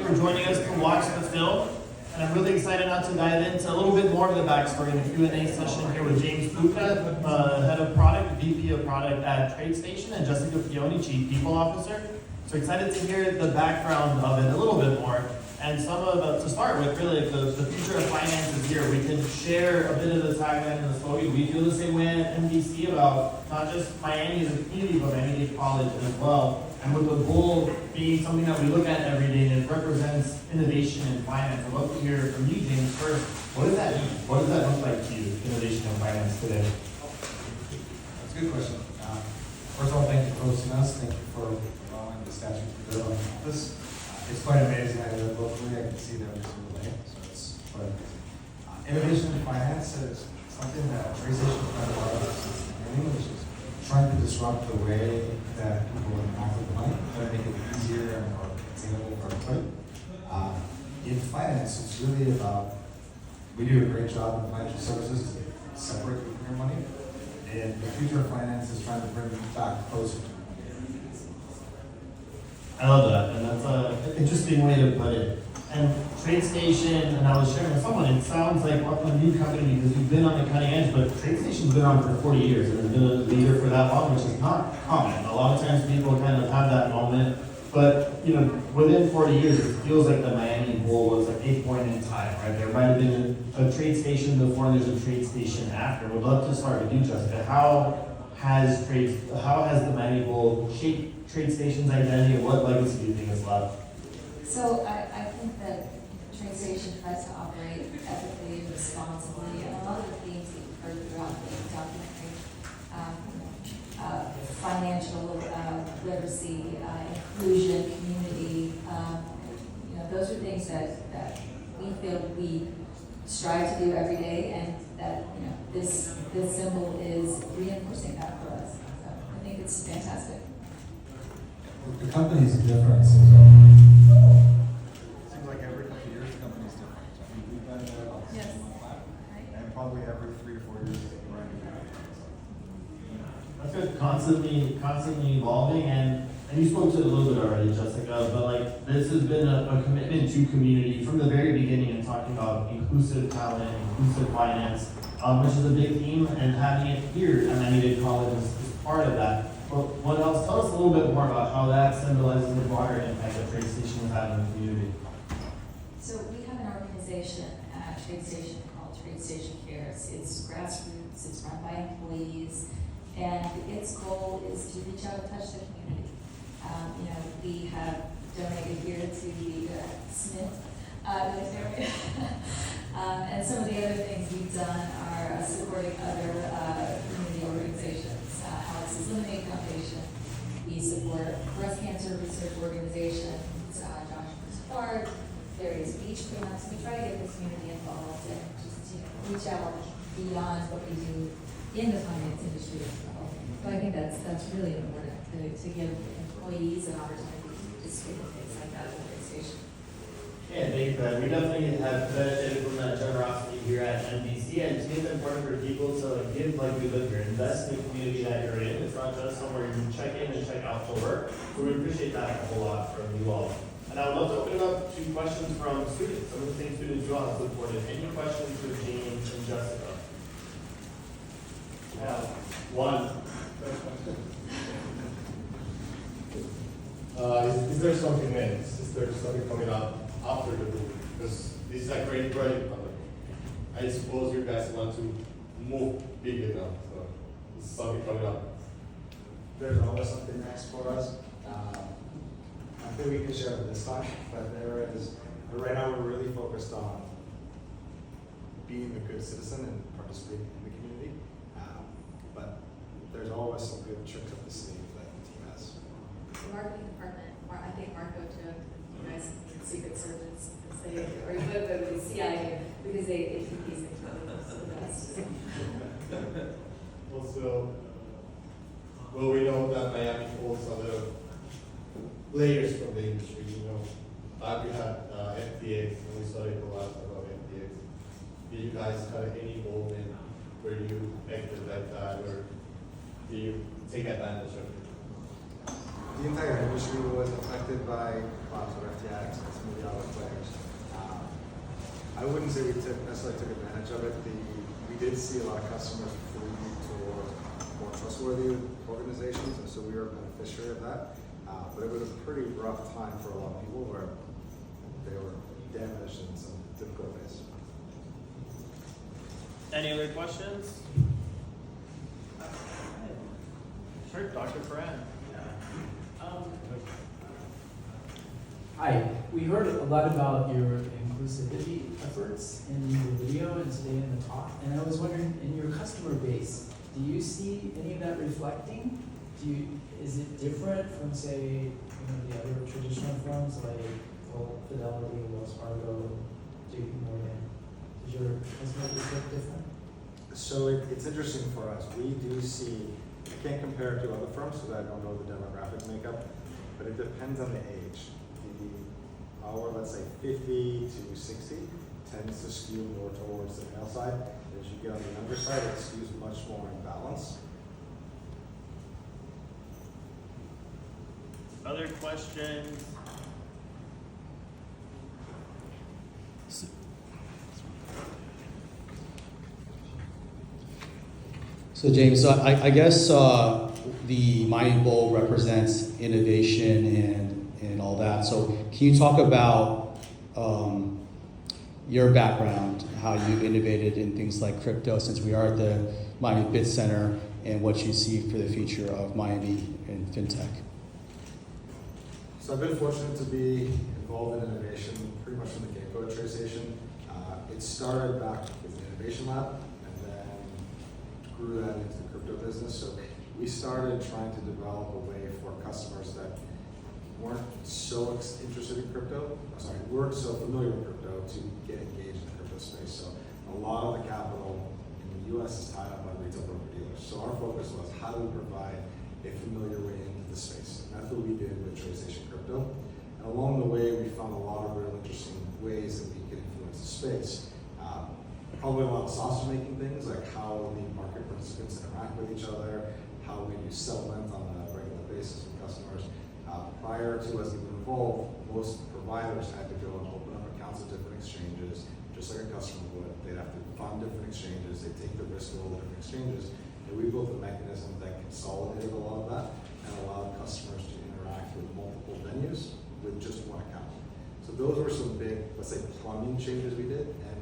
for joining us to watch the film. And I'm really excited now to dive into a little bit more of the backstory in the Q&A session here with James Putra, Head of Product, VP of Product at TradeStation, and Jessica Fioni, Chief People Officer. So excited to hear the background of it a little bit more. And to start with, really, the future of finance is here. We can share a bit of the tagline and the slogan. We feel the same way at MDC about not just Miami as a community, but Miami-Dade College as well. And with the goal being something that we look at every day, and it represents innovation in finance. I'd love to hear from you, James, first. What does that mean? What does that look like to you, innovation in finance today? That's a good question. First of all, thank you for hosting us. Thank you for allowing the statue to build on campus. It's quite amazing. I live locally. I can see it every single day. So it's quite amazing. Innovation in finance is something that TradeStation has done a lot of since the beginning, which is trying to disrupt the way that people interact with money, trying to make it easier and more attainable for everybody. In finance, it's really about, we do a great job in financial services to separate your money, and the future of finance is trying to bring it back closer to I love that, and that's an interesting way to put it. And TradeStation, and I was sharing with someone, it sounds like a new company because you've been on the cutting edge, but TradeStation's been on for 40 years and has been a leader for that long, which is not common. A lot of times people kind of have that moment, but within 40 years, it feels like the Miami Bowl was like a point in time, right? There might have been a TradeStation before and there's a TradeStation after. Would love to start with you, Jessica. How has the Miami Bowl shaped TradeStation's identity, and what legacy do you think is left? So I think that TradeStation tries to operate ethically and responsibly, and a lot of the themes that you've heard throughout the documentary, financial literacy, inclusion, community, those are things that we feel we strive to do every day, and that this symbol is reinforcing that for us. So I think it's fantastic. The company's different. Seems like every couple of years the company's different. I mean, we've been there about 6 months back, and probably every 3 to 4 years we're running That's good. Constantly evolving, and you spoke to it a little bit already, Jessica, but like this has been a commitment to community from the very beginning, and talking about inclusive talent, inclusive finance, which is a big theme, and having it here at Miami-Dade College is part of that. But what else? Tell us a little bit more about how that symbolizes the broader impact that TradeStation will have in the community. So we have an organization at TradeStation called TradeStation Cares. It's grassroots, it's run by employees, and its goal is to reach out and touch the community. We have donated here to the Smith military. And some of the other things we've done are supporting other community organizations. Alex's Lemonade Foundation. We support breast cancer research organizations, Joshua Park, various beach cleanups. We try to get the community involved and just reach out beyond what we do in the finance industry as well. So I think that's really important to give employees an opportunity to participate in things like that at the station. Yeah, I think that we definitely have benefited from that generosity here at MDC, and it's important for people to give like we live here, invest in the community that you're in. It's not just somewhere you check in and check out for work. So we appreciate that a whole lot from you all. And I would love to open it up to questions from students. Some of the same students you all have supported. Any questions for James and Jessica? Yeah, one. Is there something next? Is there something coming up after the book? Because this is a great project, but I suppose you guys want to move bigger now. So is something coming up? There's always something next for us. I think we can share it this time, but there is. But right now, we're really focused on being a good citizen and participating in the community. But there's always some good tricks up the sleeve that the team has. The marketing department, I think Marco took you guys secret servants and say, or you put it with the CIA because they keep these things so the best. Also, well, we know that Miami holds other players from the industry. We had FTX, and we studied a lot about FTX. Did you guys have any involvement where you acted like that, or did you take advantage of it? The entire industry was affected by talks with FTX and some of the other players. I wouldn't say we necessarily took advantage of it. We did see a lot of customers flee toward more trustworthy organizations, and so we were a beneficiary of that. But it was a pretty rough time for a lot of people where they were damaged in some difficult ways. Any other questions? Sure, Dr. Ferran. Hi, we heard a lot about your inclusivity efforts in the video and today in the talk, and I was wondering, in your customer base, do you see any of that reflecting? Is it different from, say, the other traditional firms like Fidelity, Wells Fargo, JP Morgan? Does your customer base look different? So it's interesting for us. We do see, I can't compare it to other firms because I don't know the demographic makeup, but it depends on the age. Our, let's say, 50 to 60 tends to skew more towards the male side. As you get on the younger side, it skews much more in balance. Other questions? So James, I guess the mining bowl represents innovation and all that. So can you talk about your background, how you innovated in things like crypto, since we are at the Miami Bit Center, and what you see for the future of Miami and fintech? So I've been fortunate to be involved in innovation pretty much from the get-go at TradeStation. It started back with an innovation lab and then grew that into the crypto business. So we started trying to develop a way for customers that weren't so interested in crypto, weren't so familiar with crypto to get engaged in the crypto space. So a lot of the capital in the US is tied up by retail broker-dealers. So our focus was how do we provide a familiar way into the space. And that's what we did with TradeStation Crypto. And along the way, we found a lot of really interesting ways that we could influence the space. Probably a lot of sausage making things, like how the market participants interact with each other, how we do settlement on a regular basis with customers. Prior to us getting involved, most providers had to go and open up accounts at different exchanges, just like a customer would. They'd have to fund different exchanges, they'd take the risk of all the different exchanges. And we built a mechanism that consolidated a lot of that and allowed customers to interact with multiple venues with just one account. So those were some big, let's say, plumbing changes we did. And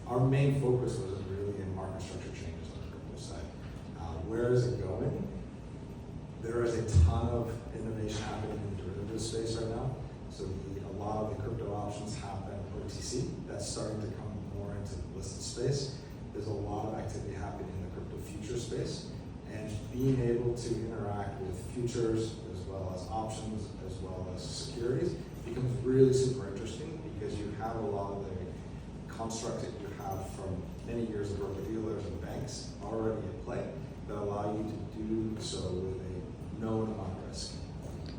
our main focus was really in market structure changes on the crypto side. Where is it going? There is a ton of innovation happening in the derivative space right now. So a lot of the crypto options happen OTC. That's starting to come more into the listed space. There's a lot of activity happening in the crypto future space. And being able to interact with futures as well as options as well as securities becomes really super interesting because you have a lot of the construct that you have from many years of broker-dealers and banks already in play that allow you to do so with a known amount of risk.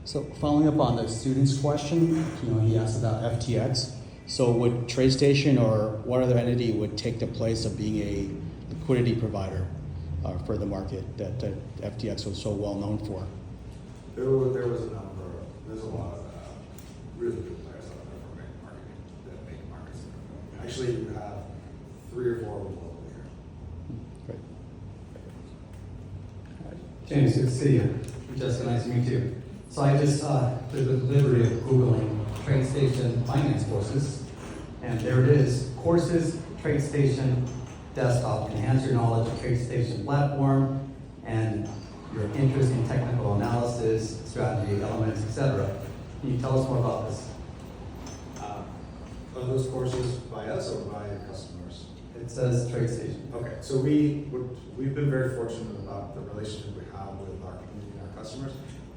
So following up on the student's question, he asked about FTX. So would TradeStation or what other entity would take the place of being a liquidity provider for the market that FTX was so well known for? There was a number, there's a lot of really good players out there for marketing that make markets. Actually, you have 3 or 4 of them globally here. Great. James, good to see you. Jessica, nice to meet you. So I just took the liberty of Googling TradeStation finance courses, and there it is, courses, TradeStation desktop, enhance your knowledge of TradeStation platform, and your interest in technical analysis, strategy, elements, etc. Can you tell us more about this? Are those courses by us or by your customers? It says TradeStation. Okay, so we've been very fortunate about the relationship we have with our community and our customers.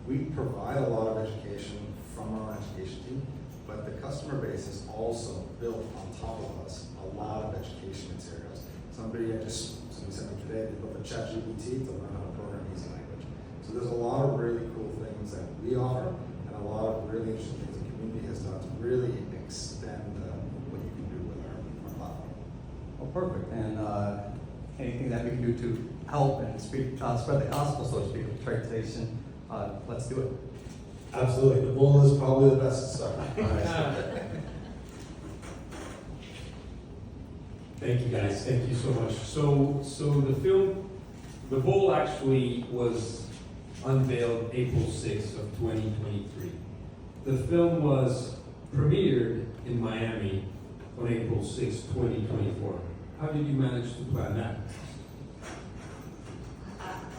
We provide a lot of education from our own education team, but the customer base has also built on top of us a lot of education materials. Somebody sent me today, they built a ChatGPT to learn how to program easy language. So there's a lot of really cool things that we offer and a lot of really interesting things the community has done to really extend what you can do with our platform. Oh, perfect. And anything that we can do to help and spread the gospel, so to speak, of TradeStation, let's do it. Absolutely, the bull is probably the best start. Thank you, guys. Thank you so much. So the film, the bowl actually was unveiled April 6th of 2023. The film was premiered in Miami on April 6th, 2024. How did you manage to plan that?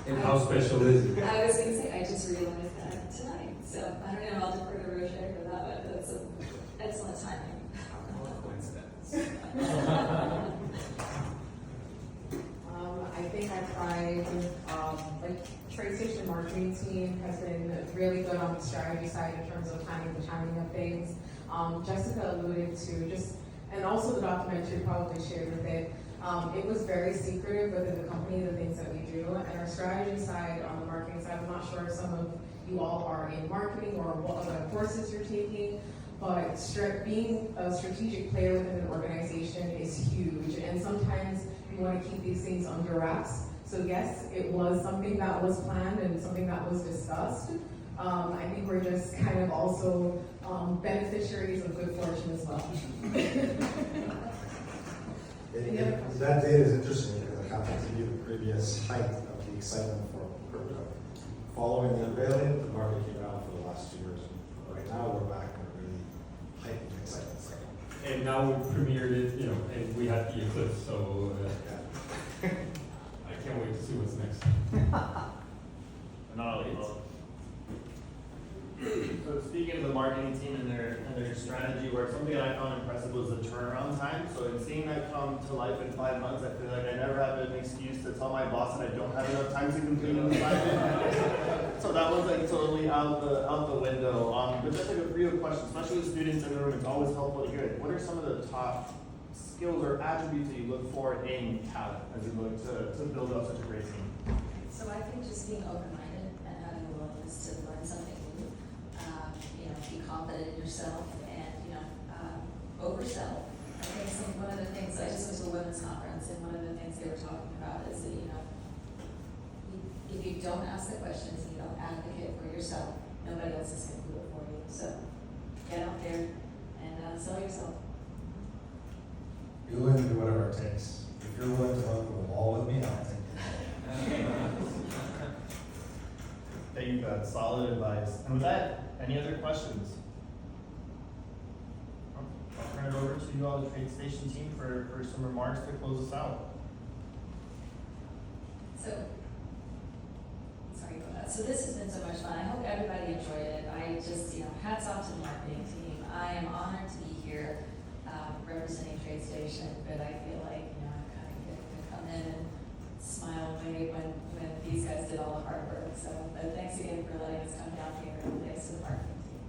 And how special is it? I was gonna say, I just realized that tonight, so I don't know, I'll defer to Roche for that, but that's an excellent timing. I think I tried, like TradeStation marketing team has been really good on the strategy side in terms of the timing of things. Jessica alluded to just, and also the documentary probably shared with it. It was very secretive within the company, the things that we do. And our strategy side, on the marketing side, I'm not sure if some of you all are in marketing or what other courses you're taking, but being a strategic player within an organization is huge. And sometimes you want to keep these things under wraps. So yes, it was something that was planned and something that was discussed. I think we're just kind of also beneficiaries of good fortune as well. That data is interesting because I can't give you the previous height of the excitement for crypto. Following the unveiling, the market came down for the last 2 years. Right now, we're back in a really heightened excitement cycle. And now we premiered it, and we had the eclipse, so I can't wait to see what's next. Not only so speaking of the marketing team and their strategy work, something that I found impressive was the turnaround time. So in seeing that come to life in 5 months, I feel like I never have an excuse to tell my boss that I don't have enough time to complete an assignment. So that was like totally out the window. But just like a real question, especially with students in the room, it's always helpful to hear it. What are some of the top skills or attributes that you look for in talent as you look to build up such a great team? So I think just being open-minded and having a willingness to learn something new, be confident in yourself and, oversell. I think one of the things, I just went to a women's conference and one of the things they were talking about is that, if you don't ask the questions and you don't advocate for yourself, nobody else is going to do it for you. So get out there and sell yourself. Be willing to do whatever it takes. If you're willing to run through the wall with me, I'll take it. Thank you for that solid advice. And with that, any other questions? I'll turn it over to you all, the TradeStation team, for some remarks to close us out. Sorry about that. So this has been so much fun. I hope everybody enjoyed it. I just, hats off to the marketing team. I am honored to be here representing TradeStation, but I feel like, I kind of get to come in and smile away when these guys did all the hard work. So, but thanks again for letting us come down here, and thanks to the marketing team.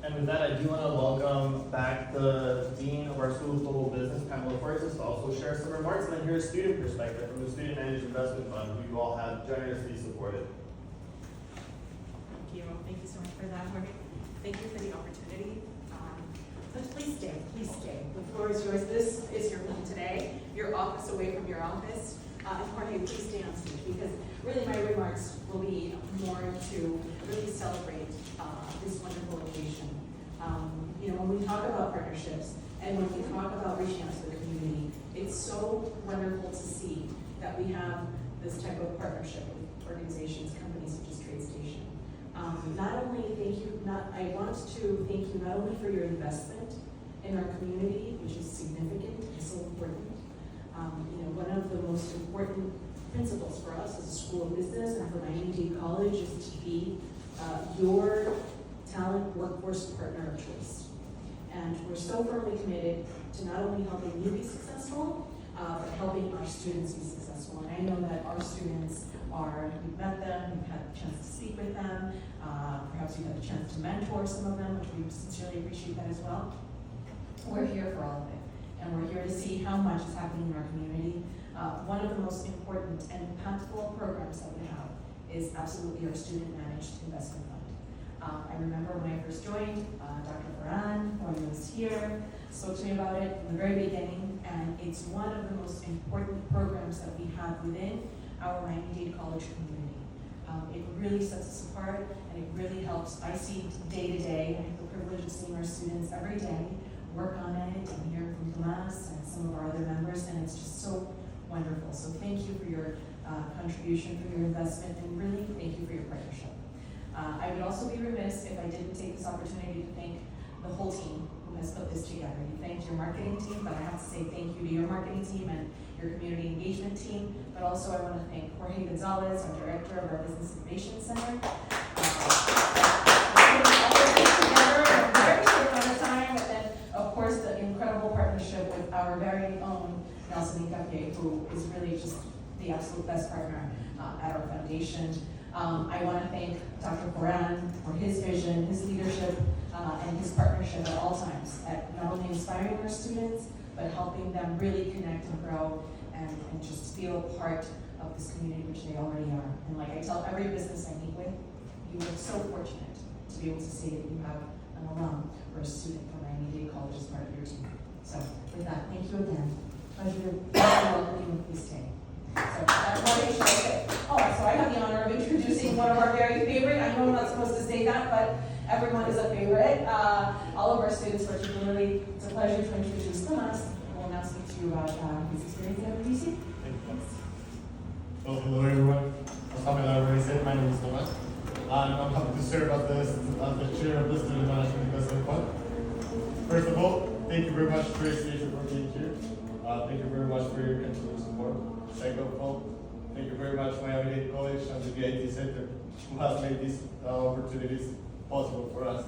And with that, I do want to welcome back the Dean of our School of Global Business, Pamela Fortes, to also share some remarks and then hear a student perspective from the Student Managed Investment Fund, who you all have generously supported. Thank you so much for that, Jorge. Thank you for the opportunity. But please stay, please stay. The floor is yours. This is your home today, your office away from your office. And Jorge, please stay on stage because really my remarks will be more to really celebrate this wonderful occasion. When we talk about partnerships and when we talk about reaching out to the community, it's so wonderful to see that we have this type of partnership with organizations, companies such as TradeStation. Not only I want to thank you not only for your investment in our community, which is significant and so important. One of the most important principles for us as a school of business and for Miami Dade College is to be your talent workforce partner of choice. And we're so firmly committed to not only helping you be successful, but helping our students be successful. And I know that our students you've met them, you've had a chance to speak with them, perhaps you've had a chance to mentor some of them, which we sincerely appreciate that as well. We're here for all of it, and we're here to see how much is happening in our community. One of the most important and impactful programs that we have is absolutely our Student Managed Investment Fund. I remember when I first joined, Dr. Farhan, when he was here, spoke to me about it from the very beginning, and it's one of the most important programs that we have within our Miami-Dade College community. It really sets us apart, and it really helps. I see day to day. I have the privilege of seeing our students every day work on it and hearing from Tomas and some of our other members, and it's just so wonderful. So thank you for your contribution, for your investment, and really thank you for your partnership. I would also be remiss if I didn't take this opportunity to thank the whole team who has put this together. You thanked your marketing team, but I have to say thank you to your marketing team and your community engagement team, but also I want to thank Jorge Gonzalez, our director of our Business Innovation Center. Together in a very short amount of time, and then of course the incredible partnership with our very own Nelson Incapié, who is really just the absolute best partner at our foundation. I want to thank Dr. Farhan for his vision, his leadership, and his partnership at all times, at not only inspiring our students, but helping them really connect and grow and just feel part of this community, which they already are. And like I tell every business I meet with, you are so fortunate to be able to say that you have an alum or a student from Miami-Dade College as part of your team. So with that, thank you again. Pleasure to welcome you with this day. So that's what I should say. Oh, so I have the honor of introducing one of our very favorite, I know I'm not supposed to say that, but everyone is a favorite. All of our students particularly, it's a pleasure to introduce Tomas, who will now speak to you about his experience at WBC. Well, hello everyone. As Pamela already said, my name is Tomas. I'm happy to serve as the chair of the student management investment fund. First of all, thank you very much to TradeStation for being here. Thank you very much for your continued support. Second of all, thank you very much Miami-Dade College and the VIT Center, who has made these opportunities possible for us.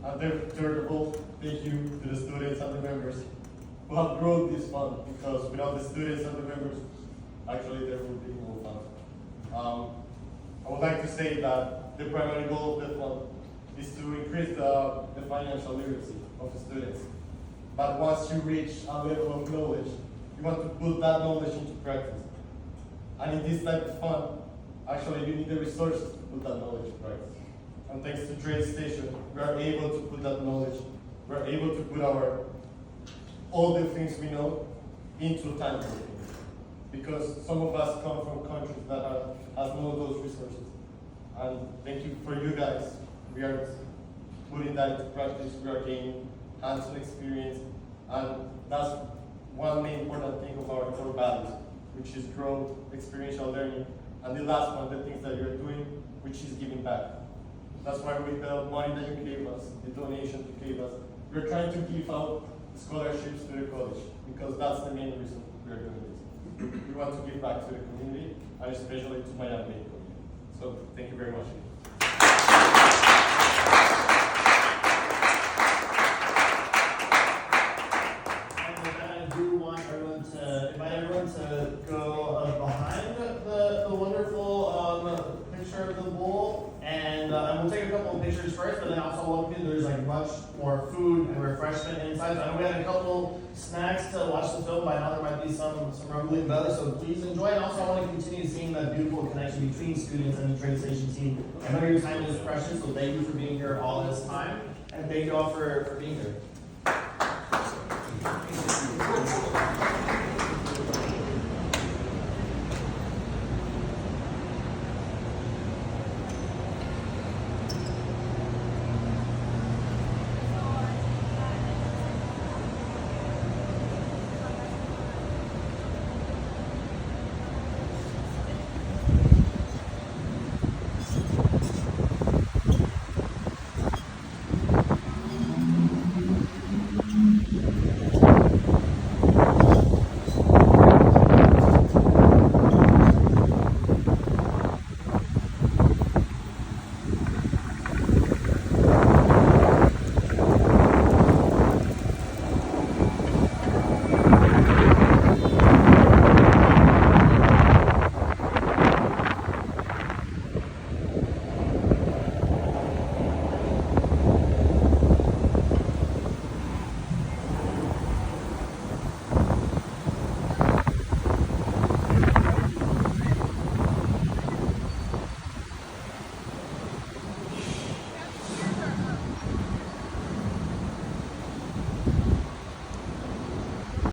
And third of all, thank you to the students and the members who have grown this fund, because without the students and the members, actually there would be no fund. I would like to say that the primary goal of the fund is to increase the financial literacy of the students. But once you reach a level of knowledge, you want to put that knowledge into practice. And in this type of fund, actually you need the resources to put that knowledge in practice. And thanks to TradeStation, we are able to put that knowledge, we are able to put all the things we know into tangible things. Because some of us come from countries that has none of those resources. And thank you for you guys. We are putting that into practice, we are gaining hands-on experience, and that's one main important thing of our core values, which is growth, experiential learning, and the last one, the things that you're doing, which is giving back. That's why with the money that you gave us, the donation you gave us, we're trying to give out scholarships to the college, because that's the main reason we're doing this. We want to give back to the community, and especially to Miami-Dade community. So thank you very much. Invite everyone to go behind the wonderful picture of the bowl, and we'll take a couple of pictures first, but then also look in. There's like much more food and refreshment inside. I know we had a couple snacks to watch the film. By now there might be some rumbling belly, so please enjoy. And also I want to continue seeing that beautiful connection between students and the TradeStation team. I know your time is precious, so thank you for being here all this time, and thank you all for being here.